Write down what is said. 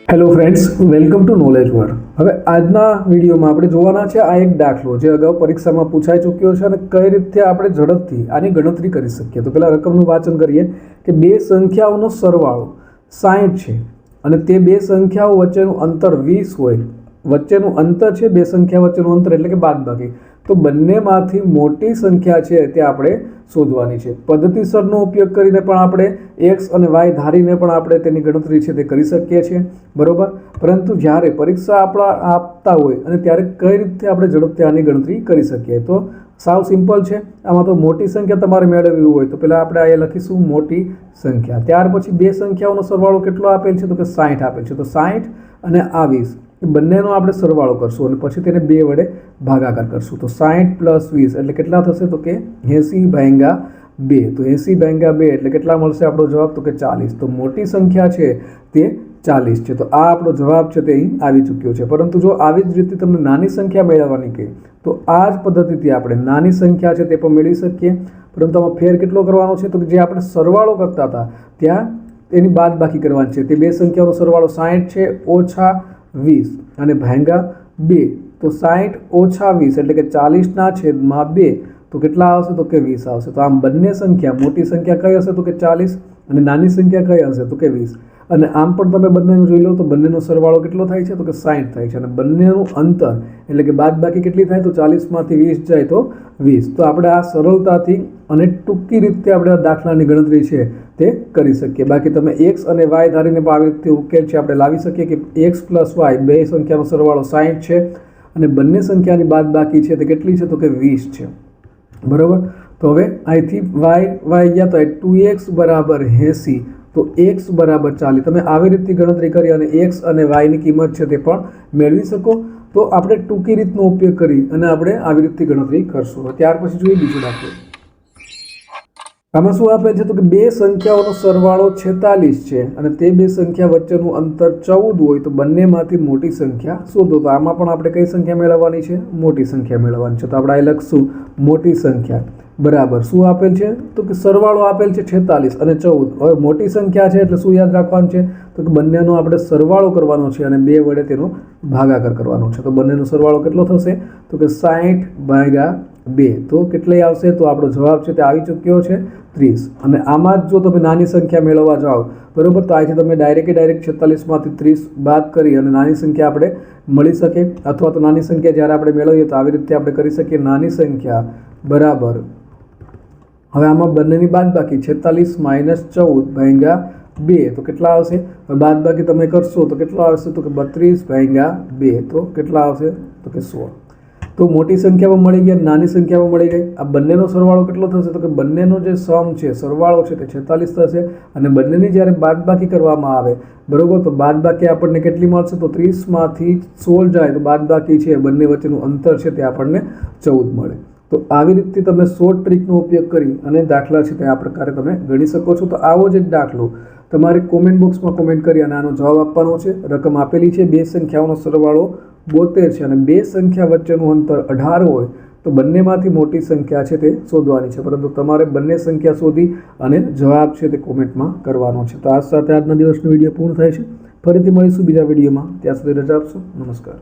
Hello friends, welcome to knowledge word. હવે આજના વિડીયોમાં આપણે જોવાના છે આ એક દાખલો જે અગાઉ પરીક્ષામાં પૂછાઈ ચૂક્યો છે અને કઈ રીતે આપણે ઝડપથી આની ગણતરી કરી શકીએ. તો પહેલાં રકમનું વાંચન કરીએ કે બે સંખ્યાઓનો સરવાળો 60 છે અને તે બે સંખ્યાઓ વચ્ચેનું અંતર 20 હોય. વચ્ચેનું અંતર છે બે સંખ્યા વચ્ચેનું અંતર એટલે કે બાદબાકી. તો બંનેમાંથી મોટી સંખ્યા છે તે આપણે શોધવાની છે. પદ્ધતિસરનો ઉપયોગ કરીને પણ આપણે એક્સ અને વાય ધારીને પણ આપણે તેની ગણતરી છે તે કરી શકીએ છીએ, બરોબર. પરંતુ જ્યારે પરીક્ષા આપતા હોય અને ત્યારે કઈ રીતે આપણે ઝડપથી આની ગણતરી કરી શકીએ, તો સાવ સિમ્પલ છે. આમાં તો મોટી સંખ્યા તમારે મેળવવી હોય તો પહેલાં આપણે અહીંયા લખીશું મોટી સંખ્યા. ત્યાર પછી બે સંખ્યાઓનો સરવાળો કેટલો આપેલ છે તો કે 60 આપેલ છે. તો 60 અને આ 20 બંનેનો આપણે સરવાળો કરશું અને પછી તેને 2 વડે ભાગાકાર કરશું. તો 60 + 20 એટલે કેટલા થશે તો કે 80/2. તો 80/2 એટલે કેટલા મળશે આપણો જવાબ તો કે 40. તો મોટી સંખ્યા છે તે 40 છે. તો આ આપણો જવાબ છે તે અહીં આવી ચૂક્યો છે. પરંતુ જો આવી જ રીતે તમને નાની સંખ્યા મેળવવાની કહે તો આ જ પદ્ધતિથી આપણે નાની સંખ્યા છે તે પણ મેળવી શકીએ. પરંતુ આમાં ફેર કેટલો કરવાનો છે તો કે જે આપણે સરવાળો કરતા હતા ત્યાં એની બાદબાકી કરવાની છે. તે બે સંખ્યાઓનો સરવાળો 60 છે ઓછા 20 અને ભાંગ્યા 2. તો 60 ઓછા 20 એટલે કે 40/2 તો કેટલા આવશે તો કે 20 આવશે. તો આમ બંને સંખ્યા, મોટી સંખ્યા કઈ હશે તો કે 40 અને નાની સંખ્યા કઈ હશે તો કે 20. અને આમ પણ તમે બંનેનું જોઈ લો તો બંનેનો સરવાળો કેટલો થાય છે તો કે 60 થાય છે અને બંનેનું અંતર એટલે કે બાદબાકી કેટલી થાય તો 40માંથી 20 જાય તો 20. તો આપણે આ સરળતાથી અને ટૂંકી રીતે આપણે આ દાખલાની ગણતરી છે તે કરી શકીએ. બાકી તમે એક્સ અને વાય ધારીને પણ આવી રીતે ઉકેલ છે આપણે લાવી શકીએ કે એક્સ + વાય બે સંખ્યાનો સરવાળો 60 છે અને બંને સંખ્યાની બાદબાકી છે તે કેટલી છે તો કે 20 છે, બરાબર. તો હવે અહીંથી વાય ગયા તો 2x = 80 તો x = 40. તમે આવી રીતે ગણતરી કરી અને x અને y ની કિંમત છે તે પણ મેળવી શકો. તો આપણે ટૂંકી રીતનો ઉપયોગ કરી અને આપણે આવી રીતે ગણતરી કરશું. ત્યાર પછી જોઈએ બીજો દાખલો. આમાં શું આપે છે તો કે બે સંખ્યાઓનો સરવાળો 46 છે અને તે બે સંખ્યા વચ્ચેનું અંતર 14 હોય તો બંનેમાંથી મોટી સંખ્યા શોધો. તો આમાં પણ આપણે કઈ સંખ્યા મેળવવાની છે? મોટી સંખ્યા મેળવવાની છે. તો આપણે અહીં લખશું મોટી સંખ્યા બરાબર શું આપેલ છે તો કે સરવાળો આપેલ છે 46 અને 14. હવે મોટી સંખ્યા છે એટલે શું યાદ રાખવાનું છે તો કે બંનેનો આપણે સરવાળો કરવાનો છે અને 2 વડે તેનો ભાગાકાર કરવાનો છે. તો બંનેનો સરવાળો કેટલો થશે તો કે 60/2. તો કેટલી આવશે તો આપણો જવાબ છે તે આવી ચૂક્યો છે 30. અને આમાં જ જો તમે નાની સંખ્યા મેળવવા જાઓ, બરોબર, તો અહીંથી તમે ડાયરેક્ટ 46માંથી 30 બાદ કરી અને નાની સંખ્યા આપણે મળી શકે. અથવા તો નાની સંખ્યા જ્યારે આપણે મેળવીએ તો આવી રીતે આપણે કરી શકીએ નાની સંખ્યા બરાબર. હવે આમાં બંનેની બાદબાકી 46 - 14/2 તો કેટલા આવશે? બાદબાકી તમે કરશો તો કેટલા આવશે તો કે 32/2. તો કેટલા આવશે તો કે 16. તો મોટી સંખ્યામાં મળી ગયા, નાની સંખ્યામાં મળી ગઈ. આ બંનેનો સરવાળો કેટલો થશે તો કે બંનેનો જે સમ છે સરવાળો છે તે 46 થશે અને બંનેની જ્યારે બાદબાકી કરવામાં આવે, બરોબર, તો બાદબાકી આપણને કેટલી મળશે તો 30માંથી 16 જાય તો બાદબાકી છે બંને વચ્ચેનું અંતર છે તે આપણને 14 મળે. તો આવી રીતે તમે શોર્ટ ટ્રીકનો ઉપયોગ કરી અને દાખલા છે તે આ પ્રકારે તમે ગણી શકો છો. તો આવો જ એક દાખલો તમારે કોમેન્ટ બોક્સમાં કોમેન્ટ કરી અને આનો જવાબ આપવાનો છે. રકમ આપેલી છે બે સંખ્યાઓનો સરવાળો 72 છે અને બે સંખ્યા વચ્ચેનું અંતર 18 હોય તો બંનેમાંથી મોટી સંખ્યા છે તે શોધવાની છે. પરંતુ તમારે બંને સંખ્યા શોધી અને જવાબ છે તે કોમેન્ટમાં કરવાનો છે. તો આ સાથે આજના દિવસનો વિડીયો પૂર્ણ થાય છે. ફરીથી મળીશું બીજા વિડીયોમાં. ત્યાં સુધી રજા આપશો. નમસ્કાર.